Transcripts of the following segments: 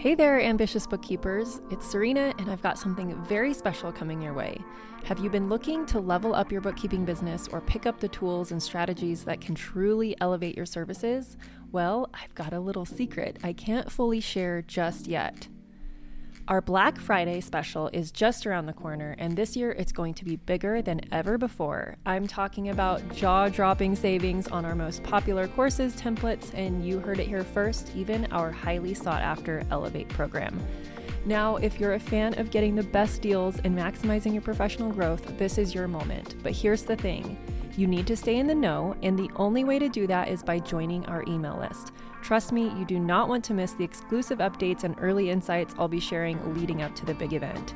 Hey there, ambitious bookkeepers. It's Serena, and I've got something very special coming your way. Have you been looking to level up your bookkeeping business or pick up the tools and strategies that can truly elevate your services? Well, I've got a little secret I can't fully share just yet. Our Black Friday special is just around the corner, and this year it's going to be bigger than ever before. I'm talking about jaw-dropping savings on our most popular courses, templates, and you heard it here first, even our highly sought-after Elevate program. Now, if you're a fan of getting the best deals and maximizing your professional growth, this is your moment. But here's the thing. You need to stay in the know, and the only way to do that is by joining our email list. Trust me, you do not want to miss the exclusive updates and early insights I'll be sharing leading up to the big event.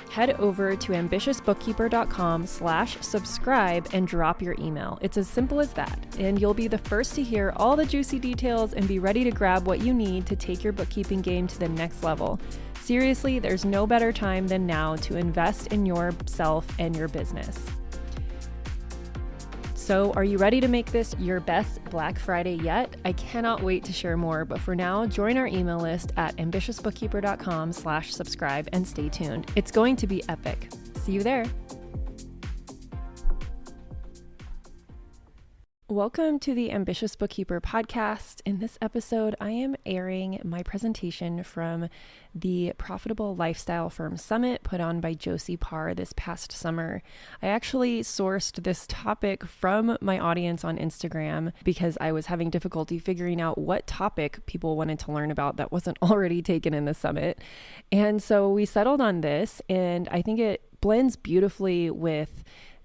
Head over to ambitiousbookkeeper.com/subscribe and drop your email. It's as simple as that, and you'll be the first to hear all the juicy details and be ready to grab what you need to take your bookkeeping game to the next level. Seriously, there's no better time than now to invest in yourself and your business. So are you ready to make this your best Black Friday yet? I cannot wait to share more, but for now, join our email list at ambitiousbookkeeper.com/subscribe and stay tuned. It's going to be epic. See you there. Welcome to the Ambitious Bookkeeper Podcast. In this episode, I am airing my presentation from the Profitable Lifestyle Firm Summit put on by Josie Parr this past summer. I actually sourced this topic from my audience on Instagram because I was having difficulty figuring out what topic people wanted to learn about that wasn't already taken in the summit. And so we settled on this, and I think it blends beautifully with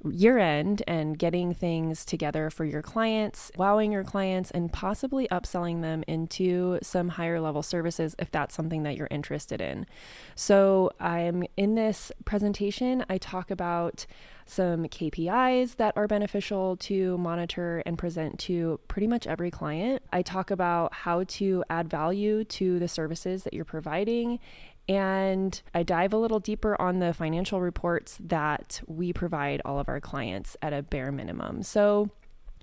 year end and getting things together for your clients, wowing your clients, and possibly upselling them into some higher level services if that's something that you're interested in. So I'm in this presentation, I talk about some KPIs that are beneficial to monitor and present to pretty much every client. I talk about how to add value to the services that you're providing, and I dive a little deeper on the financial reports that we provide all of our clients at a bare minimum. So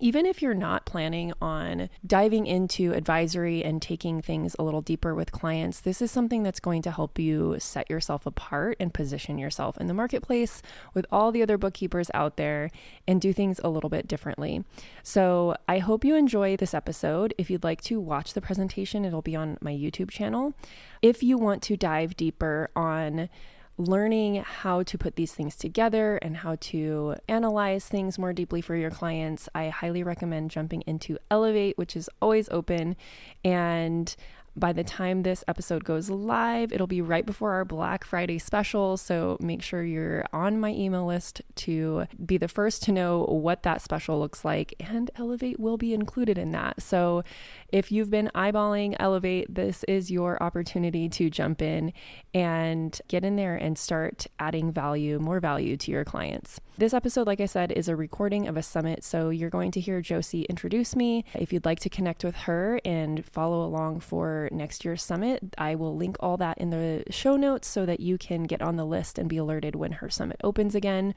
even if you're not planning on diving into advisory and taking things a little deeper with clients, this is something that's going to help you set yourself apart and position yourself in the marketplace with all the other bookkeepers out there and do things a little bit differently. So I hope you enjoy this episode. If you'd like to watch the presentation, it'll be on my YouTube channel. If you want to dive deeper on learning how to put these things together and how to analyze things more deeply for your clients, I highly recommend jumping into Elevate, which is always open. And by the time this episode goes live, it'll be right before our Black Friday special. So make sure you're on my email list to be the first to know what that special looks like. And Elevate will be included in that. So if you've been eyeballing Elevate, this is your opportunity to jump in and get in there and start adding value, more value to your clients. This episode, like I said, is a recording of a summit. So you're going to hear Josie introduce me. If you'd like to connect with her and follow along for next year's summit, I will link all that in the show notes so that you can get on the list and be alerted when her summit opens again.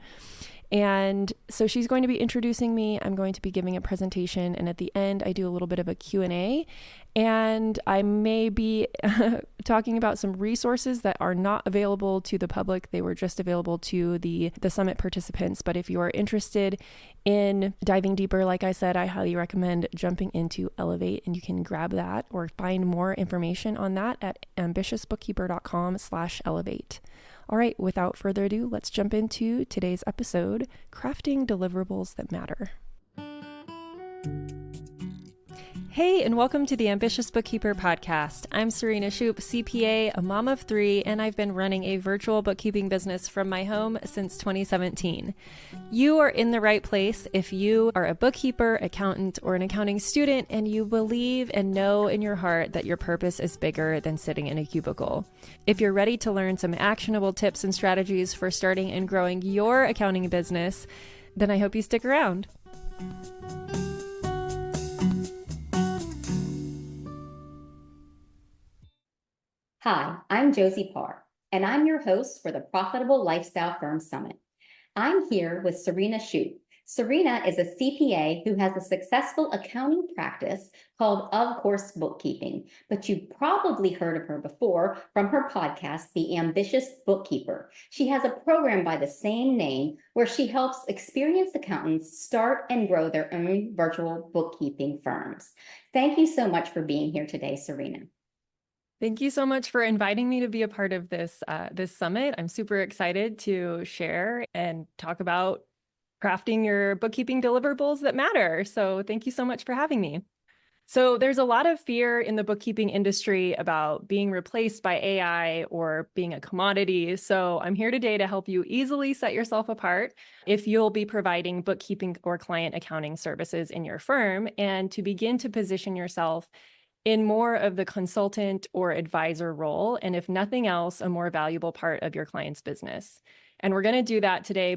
And so she's going to be introducing me. I'm going to be giving a presentation, and at the end I do a little bit of a Q&A, and I may be talking about some resources that are not available to the public. They were just available to the summit participants. But if you are interested in diving deeper, like I said, I highly recommend jumping into Elevate, and you can grab that or find more information on that at ambitiousbookkeeper.com/elevate. All right, without further ado, let's jump into today's episode, Crafting Deliverables That Matter. Hey, and welcome to the Ambitious Bookkeeper Podcast. I'm Serena Shoup, CPA, a mom of 3, and I've been running a virtual bookkeeping business from my home since 2017. You are in the right place if you are a bookkeeper, accountant, or an accounting student, and you believe and know in your heart that your purpose is bigger than sitting in a cubicle. If you're ready to learn some actionable tips and strategies for starting and growing your accounting business, then I hope you stick around. Hi, I'm Josie Parr, and I'm your host for the Profitable Lifestyle Firm Summit. I'm here with Serena Shoup, Serena is a CPA who has a successful accounting practice called Of Course Bookkeeping, but you've probably heard of her before from her podcast, The Ambitious Bookkeeper. She has a program by the same name where she helps experienced accountants start and grow their own virtual bookkeeping firms. Thank you so much for being here today, Serena. Thank you so much for inviting me to be a part of this summit. I'm super excited to share and talk about crafting your bookkeeping deliverables that matter. So thank you so much for having me. So there's a lot of fear in the bookkeeping industry about being replaced by AI or being a commodity. So I'm here today to help you easily set yourself apart if you'll be providing bookkeeping or client accounting services in your firm, and to begin to position yourself in more of the consultant or advisor role, and if nothing else, a more valuable part of your client's business. And we're going to do that today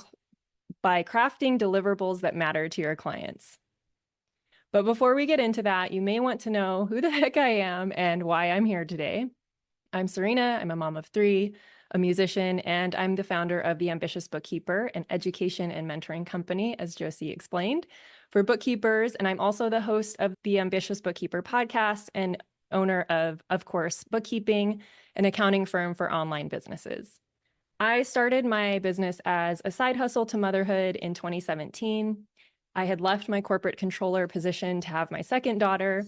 by crafting deliverables that matter to your clients. But before we get into that, you may want to know who the heck I am and why I'm here today. I'm Serena. I'm a mom of 3, a musician, and I'm the founder of The Ambitious Bookkeeper, an education and mentoring company, as Josie explained, for bookkeepers. And I'm also the host of the Ambitious Bookkeeper Podcast and owner of course, Bookkeeping, an accounting firm for online businesses. I started my business as a side hustle to motherhood in 2017. I had left my corporate controller position to have my second daughter.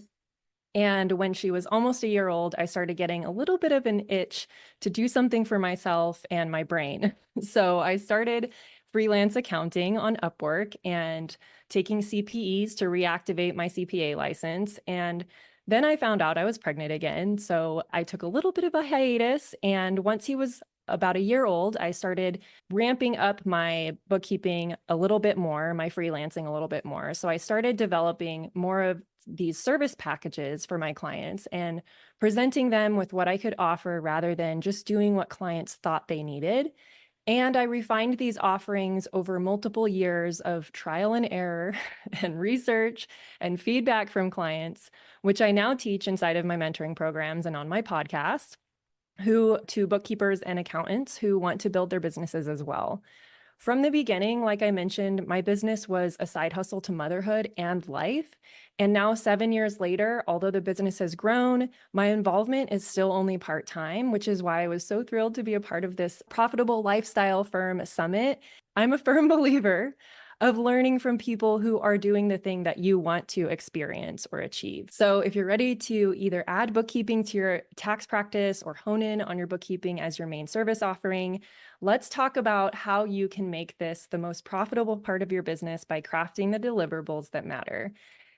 And when she was almost a year old, I started getting a little bit of an itch to do something for myself and my brain. So I started freelance accounting on Upwork and taking CPEs to reactivate my CPA license. And then I found out I was pregnant again. So I took a little bit of a hiatus. And once he was about a year old, I started ramping up my bookkeeping a little bit more, my freelancing a little bit more. So I started developing more of these service packages for my clients and presenting them with what I could offer rather than just doing what clients thought they needed. And I refined these offerings over multiple years of trial and error and research and feedback from clients, which I now teach inside of my mentoring programs and on my podcast, to bookkeepers and accountants who want to build their businesses as well. From the beginning, like I mentioned, my business was a side hustle to motherhood and life. And now 7 years later, although the business has grown, my involvement is still only part-time, which is why I was so thrilled to be a part of this Profitable Lifestyle Firm Summit. I'm a firm believer of learning from people who are doing the thing that you want to experience or achieve. So if you're ready to either add bookkeeping to your tax practice or hone in on your bookkeeping as your main service offering, let's talk about how you can make this the most profitable part of your business by crafting the deliverables that matter.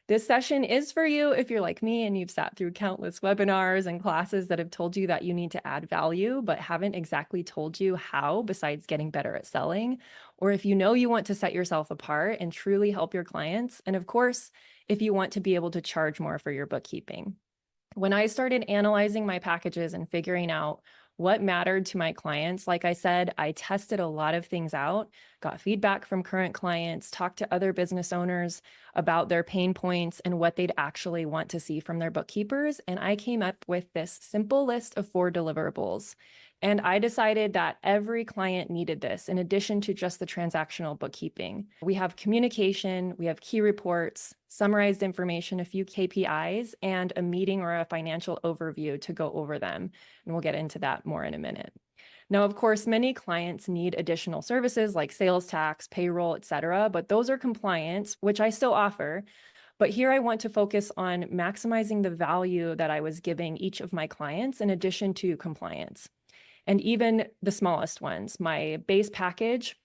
This session is for you if you're like me and you've sat through countless webinars and classes that have told you that you need to add value, but haven't exactly told you how besides getting better at selling. Or if you know you want to set yourself apart and truly help your clients. And of course, if you want to be able to charge more for your bookkeeping. When I started analyzing my packages and figuring out what mattered to my clients, like I said, I tested a lot of things out, got feedback from current clients, talked to other business owners about their pain points and what they'd actually want to see from their bookkeepers. And I came up with this simple list of 4 deliverables. And I decided that every client needed this in addition to just the transactional bookkeeping. We have communication, we have key reports, summarized information, a few KPIs, and a meeting or a financial overview to go over them. And we'll get into that more in a minute. Now, of course, many clients need additional services like sales tax, payroll, etc., but those are compliance, which I still offer. But here I want to focus on maximizing the value that I was giving each of my clients in addition to compliance. And even the smallest ones, my base package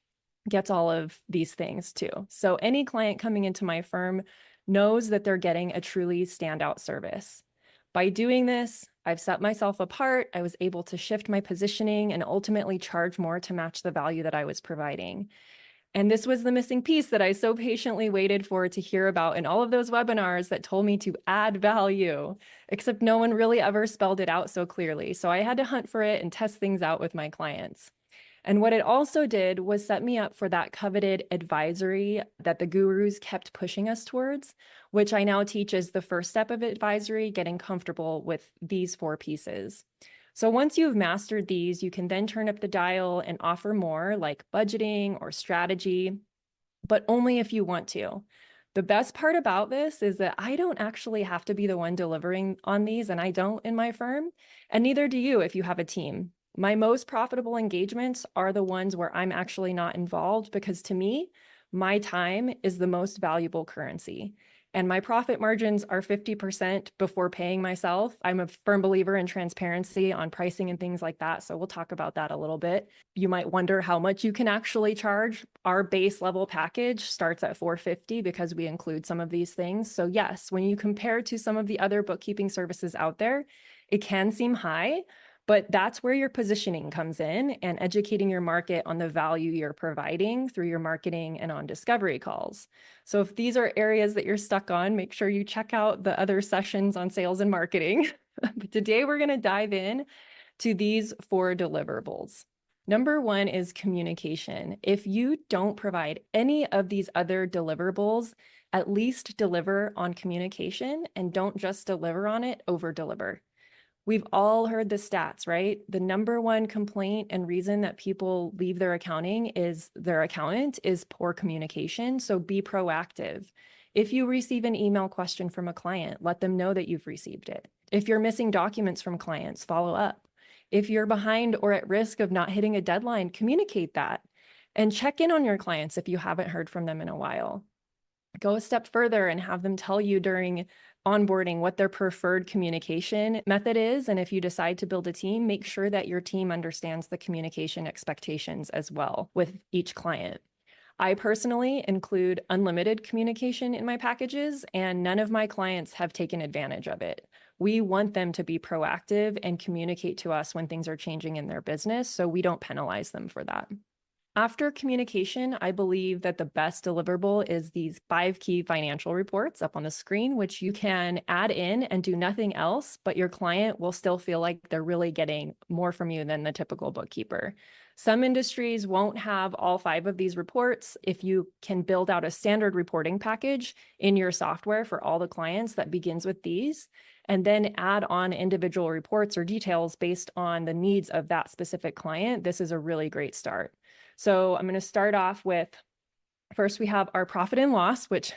gets all of these things too. So any client coming into my firm knows that they're getting a truly standout service. By doing this, I've set myself apart. I was able to shift my positioning and ultimately charge more to match the value that I was providing. And this was the missing piece that I so patiently waited for to hear about in all of those webinars that told me to add value, except no one really ever spelled it out so clearly. So I had to hunt for it and test things out with my clients. And what it also did was set me up for that coveted advisory that the gurus kept pushing us towards, which I now teach as the first step of advisory, getting comfortable with these 4 pieces. So once you've mastered these, you can then turn up the dial and offer more like budgeting or strategy. but only if you want to. The best part about this is that I don't actually have to be the one delivering on these, and I don't in my firm, and neither do you if you have a team. My most profitable engagements are the ones where I'm actually not involved because to me, my time is the most valuable currency. And my profit margins are 50% before paying myself. I'm a firm believer in transparency on pricing and things like that. So we'll talk about that a little bit. You might wonder how much you can actually charge. Our base level package starts at $450 because we include some of these things. So yes, when you compare to some of the other bookkeeping services out there, it can seem high, but that's where your positioning comes in and educating your market on the value you're providing through your marketing and on discovery calls. So if these are areas that you're stuck on, make sure you check out the other sessions on sales and marketing. But today we're going to dive in to these 4 deliverables. Number 1 is communication. If you don't provide any of these other deliverables, at least deliver on communication and don't just deliver on it, over deliver. We've all heard the stats, right? The number 1 complaint and reason that people leave their accountant is poor communication. So be proactive. If you receive an email question from a client, let them know that you've received it. If you're missing documents from clients, follow up. If you're behind or at risk of not hitting a deadline, communicate that and check in on your clients if you haven't heard from them in a while. Go a step further and have them tell you during onboarding what their preferred communication method is. And if you decide to build a team, make sure that your team understands the communication expectations as well with each client. I personally include unlimited communication in my packages, and none of my clients have taken advantage of it. We want them to be proactive and communicate to us when things are changing in their business, so we don't penalize them for that. After communication, I believe that the best deliverable is these 5 key financial reports up on the screen, which you can add in and do nothing else, but your client will still feel like they're really getting more from you than the typical bookkeeper. Some industries won't have all 5 of these reports. If you can build out a standard reporting package in your software for all the clients that begins with these, and then add on individual reports or details based on the needs of that specific client, this is a really great start. So I'm going to start off with, first we have our profit and loss, which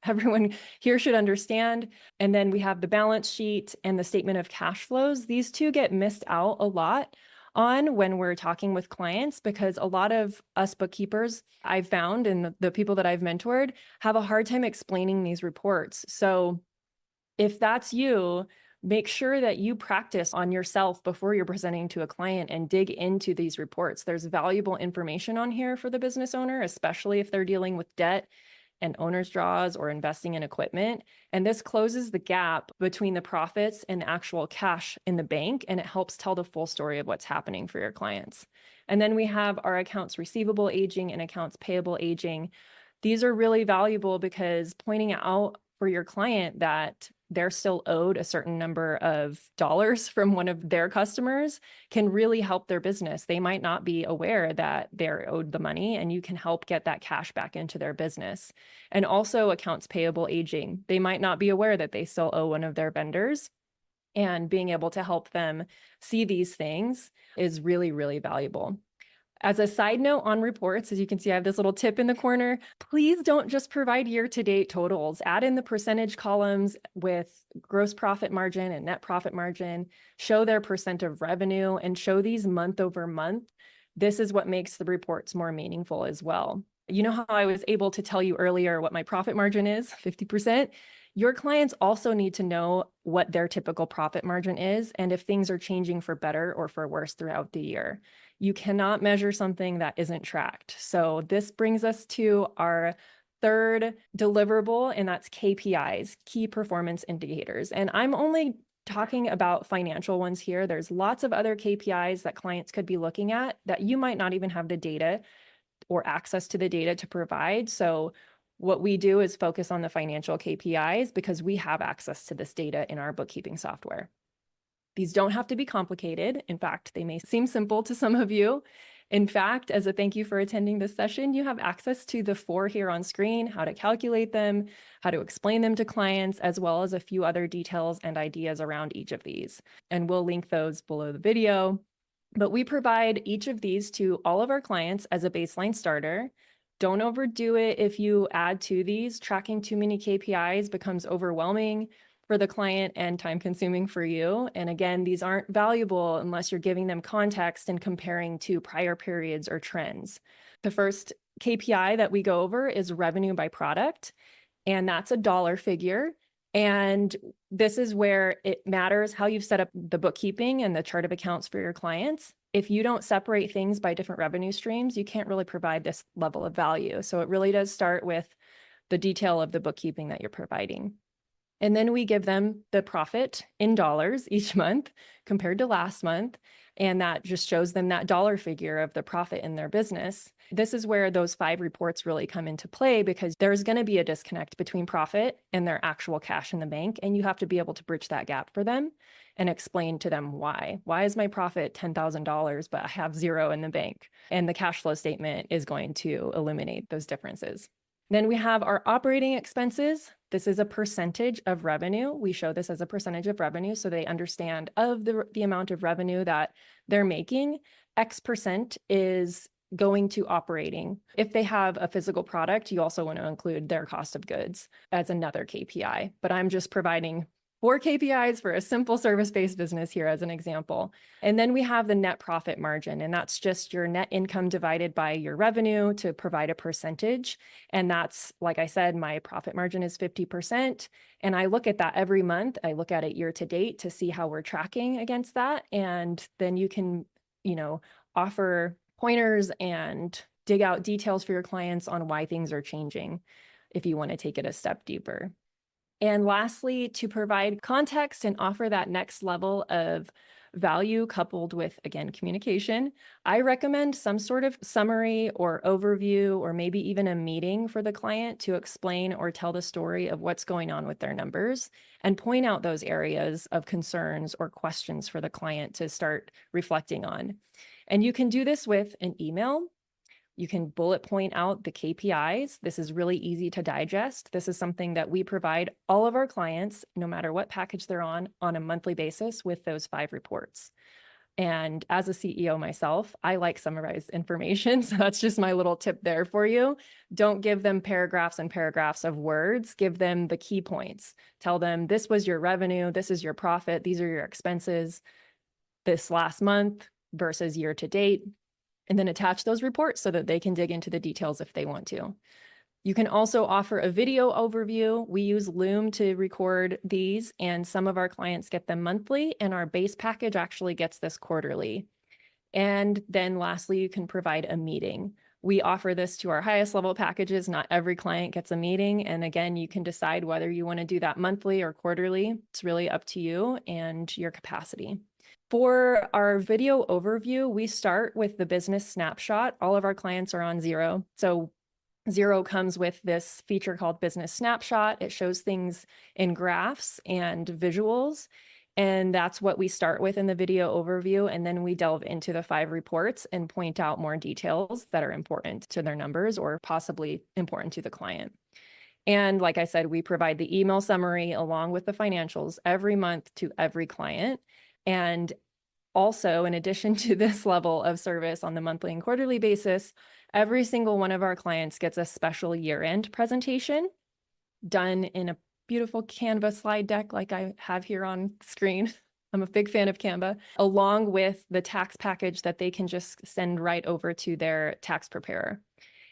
everyone here should understand. And then we have the balance sheet and the statement of cash flows. These 2 get missed out a lot on when we're talking with clients because a lot of us bookkeepers I've found and the people that I've mentored have a hard time explaining these reports. So if that's you, make sure that you practice on yourself before you're presenting to a client and dig into these reports. There's valuable information on here for the business owner, especially if they're dealing with debt and owner's draws or investing in equipment. And this closes the gap between the profits and the actual cash in the bank, and it helps tell the full story of what's happening for your clients. And then we have our accounts receivable aging and accounts payable aging. These are really valuable because pointing out for your client that they're still owed a certain number of dollars from one of their customers can really help their business. They might not be aware that they're owed the money, and you can help get that cash back into their business. And also accounts payable aging. They might not be aware that they still owe one of their vendors, and being able to help them see these things is really, really valuable. As a side note on reports, as you can see, I have this little tip in the corner. Please don't just provide year-to-date totals. Add in the percentage columns with gross profit margin and net profit margin. Show their percent of revenue and show these month over month. This is what makes the reports more meaningful as well. You know how I was able to tell you earlier what my profit margin is, 50%? Your clients also need to know what their typical profit margin is and if things are changing for better or for worse throughout the year. You cannot measure something that isn't tracked. So this brings us to our 3rd deliverable, and that's KPIs, key performance indicators. And I'm only talking about financial ones here. There's lots of other KPIs that clients could be looking at that you might not even have the data or access to the data to provide. So what we do is focus on the financial KPIs because we have access to this data in our bookkeeping software. These don't have to be complicated. In fact, they may seem simple to some of you. In fact, as a thank you for attending this session, you have access to the 4 here on screen, how to calculate them, how to explain them to clients, as well as a few other details and ideas around each of these. And we'll link those below the video. But we provide each of these to all of our clients as a baseline starter. Don't overdo it. If you add to these, tracking too many KPIs becomes overwhelming for the client and time consuming for you. And again, these aren't valuable unless you're giving them context and comparing to prior periods or trends. The first KPI that we go over is revenue by product, and that's a dollar figure. And this is where it matters how you've set up the bookkeeping and the chart of accounts for your clients. If you don't separate things by different revenue streams, you can't really provide this level of value. So it really does start with the detail of the bookkeeping that you're providing. And then we give them the profit in dollars each month compared to last month. And that just shows them that dollar figure of the profit in their business. This is where those 5 reports really come into play, because there's going to be a disconnect between profit and their actual cash in the bank. And you have to be able to bridge that gap for them and explain to them why. Why is my profit $10,000, but I have 0 in the bank? And the cash flow statement is going to eliminate those differences. Then we have our operating expenses. This is a percentage of revenue. We show this as a percentage of revenue so they understand of the amount of revenue that they're making. X% is going to operating. If they have a physical product, you also want to include their cost of goods as another KPI. But I'm just providing 4 KPIs for a simple service-based business here as an example. And then we have the net profit margin, and that's just your net income divided by your revenue to provide a percentage. And that's, like I said, my profit margin is 50%. And I look at that every month. I look at it year to date to see how we're tracking against that. And then you can, offer pointers and dig out details for your clients on why things are changing if you want to take it a step deeper. And lastly, to provide context and offer that next level of value coupled with, again, communication, I recommend some sort of summary or overview, or maybe even a meeting for the client to explain or tell the story of what's going on with their numbers and point out those areas of concerns or questions for the client to start reflecting on. And you can do this with an email. You can bullet point out the KPIs. This is really easy to digest. This is something that we provide all of our clients, no matter what package they're on a monthly basis with those 5 reports. And as a CEO myself, I like summarized information. So that's just my little tip there for you. Don't give them paragraphs and paragraphs of words. Give them the key points. Tell them this was your revenue, this is your profit, these are your expenses this last month versus year to date. And then attach those reports so that they can dig into the details if they want to. You can also offer a video overview. We use Loom to record these, and some of our clients get them monthly, and our base package actually gets this quarterly. And then lastly, you can provide a meeting. We offer this to our highest level packages. Not every client gets a meeting. And again, you can decide whether you want to do that monthly or quarterly. It's really up to you and your capacity. For our video overview, we start with the business snapshot. All of our clients are on Xero. So Xero comes with this feature called Business Snapshot. It shows things in graphs and visuals. And that's what we start with in the video overview. And then we delve into the 5 reports and point out more details that are important to their numbers or possibly important to the client. And like I said, we provide the email summary along with the financials every month to every client. And also, in addition to this level of service on the monthly and quarterly basis, every single one of our clients gets a special year-end presentation done in a beautiful Canva slide deck like I have here on screen. I'm a big fan of Canva, along with the tax package that they can just send right over to their tax preparer.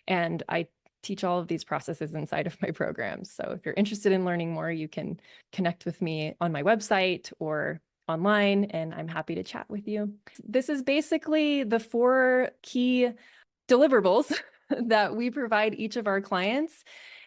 And I teach all of these processes inside of my programs. So if you're interested in learning more, you can connect with me on my website or online, and I'm happy to chat with you. This is basically the 4 key deliverables that we provide each of our clients.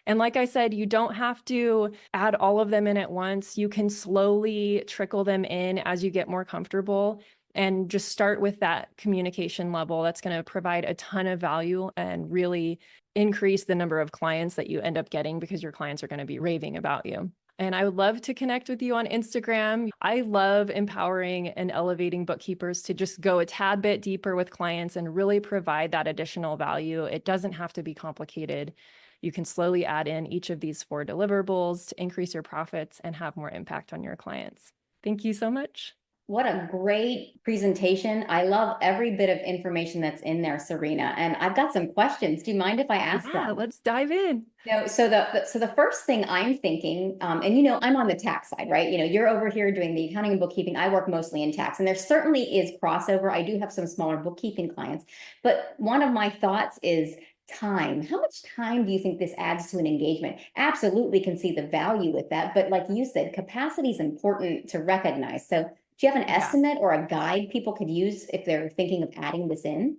And like I said, you don't have to add all of them in at once. You can slowly trickle them in as you get more comfortable, and just start with that communication level. That's going to provide a ton of value and really increase the number of clients that you end up getting, because your clients are going to be raving about you. And I would love to connect with you on Instagram. I love empowering and elevating bookkeepers to just go a tad bit deeper with clients and really provide that additional value. It doesn't have to be complicated. You can slowly add in each of these 4 deliverables to increase your profits and have more impact on your clients. Thank you so much. What a great presentation. I love every bit of information that's in there, Serena. And I've got some questions. Do you mind if I ask Yeah, them? let's dive in. No, so the first thing I'm thinking, and I'm on the tax side, right? You're over here doing the accounting and bookkeeping. I work mostly in tax, and there certainly is crossover. I do have some smaller bookkeeping clients, but one of my thoughts is time. How much time do you think this adds to an engagement? Absolutely can see the value with that, but like you said, capacity is important to recognize. So, do you have an Yeah. estimate or a guide people could use if they're thinking of adding this in?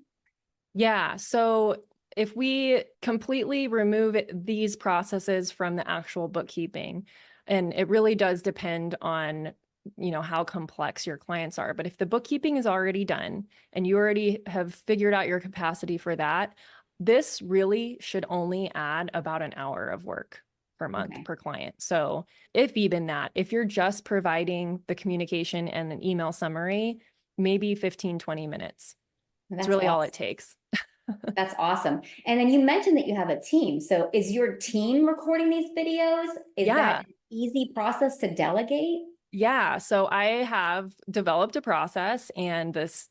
Yeah. So if we completely remove these processes from the actual bookkeeping, and it really does depend on, how complex your clients are. But if the bookkeeping is already done and you already have figured out your capacity for that, this really should only add about an hour of work per month Okay, per client. So if even that, if you're just providing the communication and an email summary, maybe 15, 20 minutes. It's that's really all it awesome. takes. That's awesome. And then you mentioned that you have a team. So is your team recording these videos? Is that Yeah. an easy process to delegate? Yeah. So I have developed a process, and this,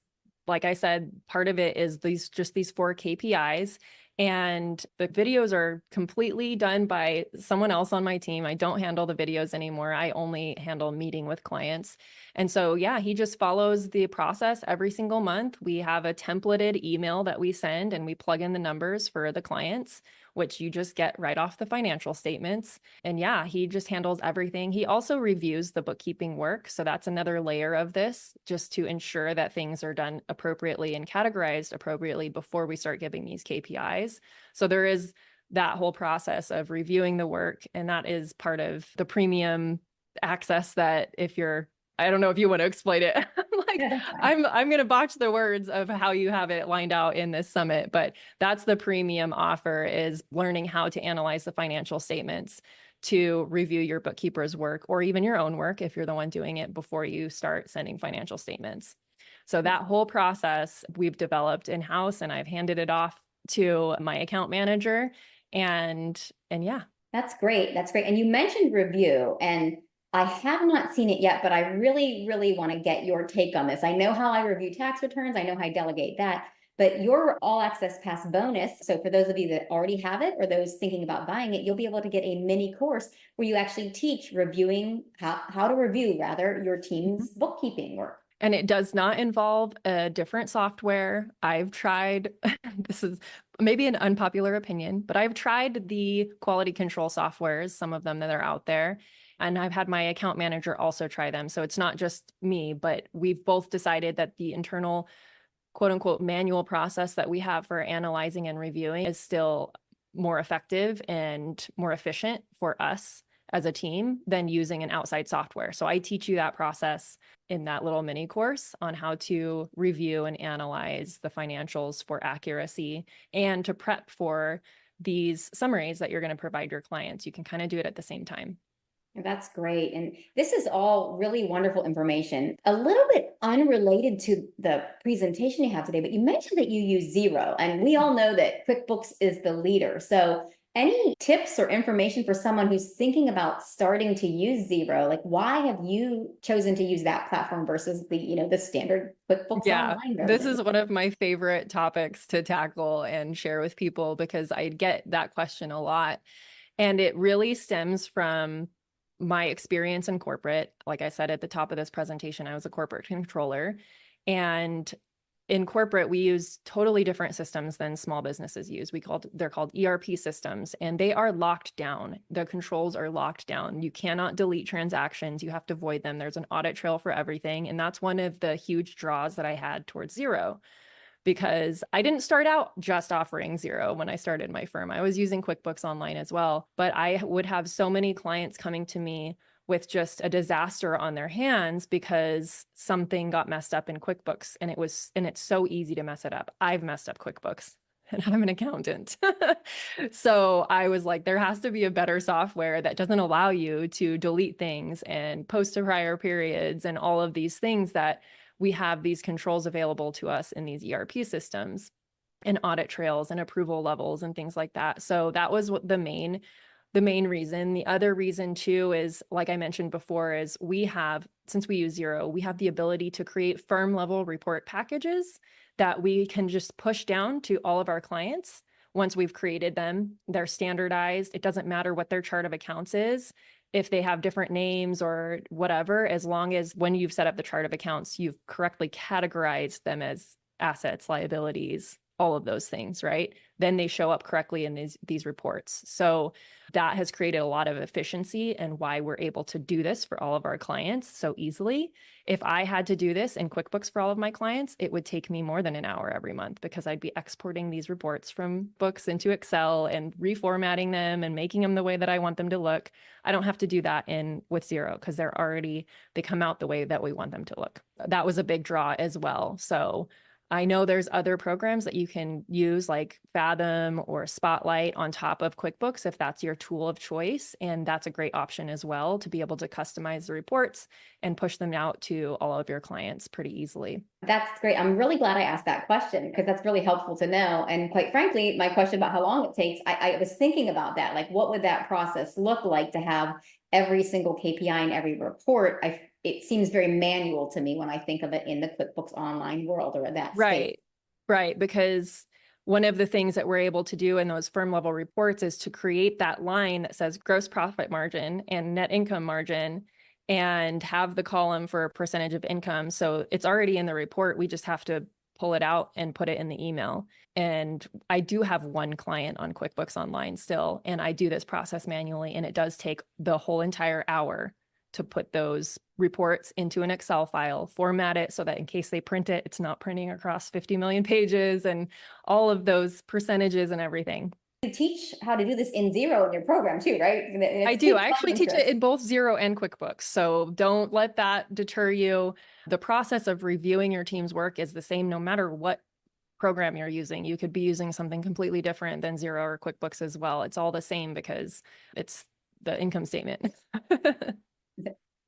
like I said, part of it is these four KPIs. And the videos are completely done by someone else on my team. I don't handle the videos anymore. I only handle meeting with clients. And so, yeah, he just follows the process every single month. We have a templated email that we send, and we plug in the numbers for the clients, which you just get right off the financial statements. And yeah, he just handles everything. He also reviews the bookkeeping work. So that's another layer of this, just to ensure that things are done appropriately and categorized appropriately before we start giving these KPIs. So there is that whole process of reviewing the work. And that is part of the premium access that if you're, I don't know if you want to explain it. Like Yeah, that's fine. I'm going to botch the words of how you have it lined out in this summit, but that's the premium offer, is learning how to analyze the financial statements to review your bookkeeper's work, or even your own work if you're the one doing it, before you start sending financial statements. So that whole process we've developed in-house, and I've handed it off to my account manager. And yeah. That's great. That's great. And you mentioned review, and I have not seen it yet, but I really, really want to get your take on this. I know how I review tax returns, I know how I delegate that, but your all access pass bonus. So, for those of you that already have it or those thinking about buying it, you'll be able to get a mini course where you actually teach reviewing, how to review rather your team's bookkeeping work. And it does not involve a different software. I've tried, this is maybe an unpopular opinion, but I've tried the quality control softwares, some of them that are out there. And I've had my account manager also try them. So it's not just me, but we've both decided that the internal quote unquote manual process that we have for analyzing and reviewing is still more effective and more efficient for us as a team than using an outside software. So I teach you that process in that little mini course on how to review and analyze the financials for accuracy and to prep for these summaries that you're going to provide your clients. You can kind of do it at the same time. That's great. And this is all really wonderful information. A little bit unrelated to the presentation you have today, but you mentioned that you use Zero, and we all know that QuickBooks is the leader. So, any tips or information for someone who's thinking about starting to use Zero? Like, why have you chosen to use that platform versus the standard QuickBooks Yeah, Online this version? is one of my favorite topics to tackle and share with people, because I get that question a lot. And it really stems from my experience in corporate. Like I said at the top of this presentation, I was a corporate controller. And in corporate, we use totally different systems than small businesses use. They're called ERP systems, and they are locked down. The controls are locked down. You cannot delete transactions. You have to void them. There's an audit trail for everything. And that's one of the huge draws that I had towards Zero, because I didn't start out just offering Zero when I started my firm. I was using QuickBooks Online as well, but I would have so many clients coming to me with just a disaster on their hands because something got messed up in QuickBooks, and it's so easy to mess it up. I've messed up QuickBooks and I'm an accountant. So I was like, there has to be a better software that doesn't allow you to delete things and post to prior periods and all of these things that we have these controls available to us in these ERP systems, and audit trails and approval levels and things like that. So that was what the main the main reason. The other reason too is, like I mentioned before, is since we use Xero, we have the ability to create firm level report packages that we can just push down to all of our clients. Once we've created them, they're standardized. It doesn't matter what their chart of accounts is, if they have different names or whatever, as long as when you've set up the chart of accounts, you've correctly categorized them as assets, liabilities, all of those things, right? Then they show up correctly in these reports. So that has created a lot of efficiency and why we're able to do this for all of our clients so easily. If I had to do this in QuickBooks for all of my clients, it would take me more than an hour every month because I'd be exporting these reports from books into Excel and reformatting them and making them the way that I want them to look. I don't have to do that with Xero because they come out the way that we want them to look. That was a big draw as well. So I know there's other programs that you can use like Fathom or Spotlight on top of QuickBooks if that's your tool of choice. And that's a great option as well to be able to customize the reports and push them out to all of your clients pretty easily. That's great. I'm really glad I asked that question because that's really helpful to know. And quite frankly, my question about how long it takes, I was thinking about that. Like, what would that process look like to have every single KPI in every report? It seems very manual to me when I think of it in the QuickBooks Online world or that space. Right. Because one of the things that we're able to do in those firm level reports is to create that line that says gross profit margin and net income margin and have the column for a percentage of income. So it's already in the report. We just have to pull it out and put it in the email. And I do have one client on QuickBooks Online still, and I do this process manually, and it does take the whole entire hour to put those reports into an Excel file, format it so that in case they print it, it's not printing across 50 million pages and all of those percentages and everything. You teach how to do this in Xero in your program too, right? I do. I actually teach it in both Xero and QuickBooks. So don't let that deter you. The process of reviewing your team's work is the same no matter what program you're using. You could be using something completely different than Xero or QuickBooks as well. It's all the same because it's the income statement.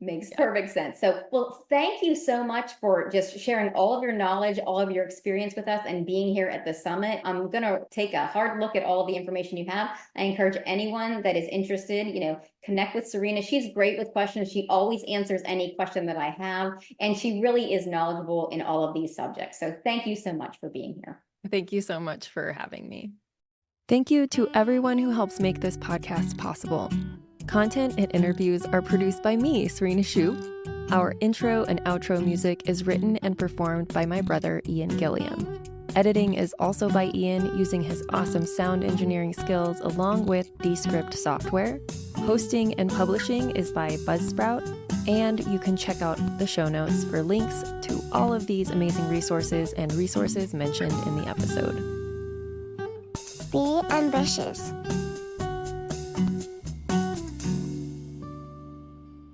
Makes perfect sense. So, well, thank you so much for just sharing all of your knowledge, all of your experience with us and being here at the summit. I'm going to take a hard look at all of the information you have. I encourage anyone that is interested, connect with Serena. She's great with questions. She always answers any question that I have, and she really is knowledgeable in all of these subjects. So thank you so much for being here. Thank you so much for having me. Thank you to everyone who helps make this podcast possible. Content and interviews are produced by me, Serena Shu. Our intro and outro music is written and performed by my brother, Ian Gilliam. Editing is also by Ian using his awesome sound engineering skills along with Descript software. Hosting and publishing is by Buzzsprout. And you can check out the show notes for links to all of these amazing resources and resources mentioned in the episode. Be ambitious.